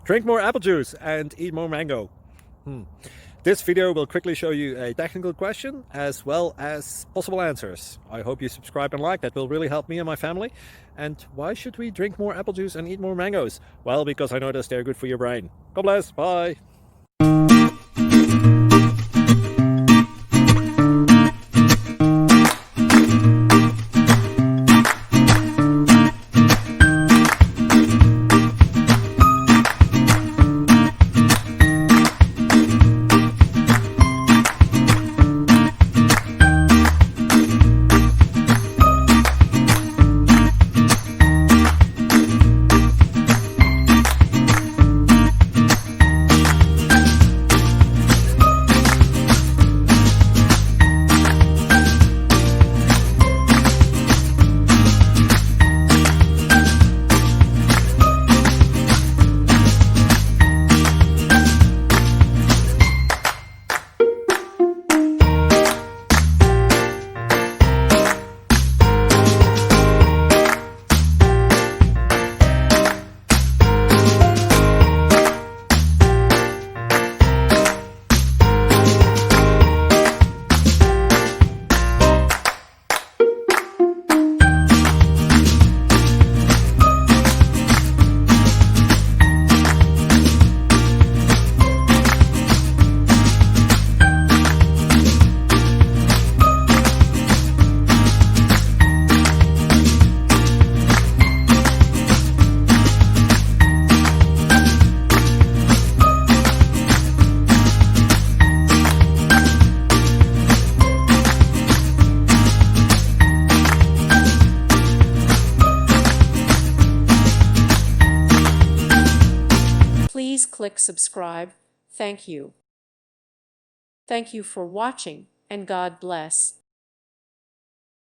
Drink more apple juice and eat more mango. This video will quickly show you a technical question as well as possible answers. I hope you subscribe and like, that will really help me and my family. And why should we drink more apple juice and eat more mangoes? Well, because I noticed they're good for your brain. God bless, bye. Please click subscribe. Thank you. Thank you for watching, and God bless.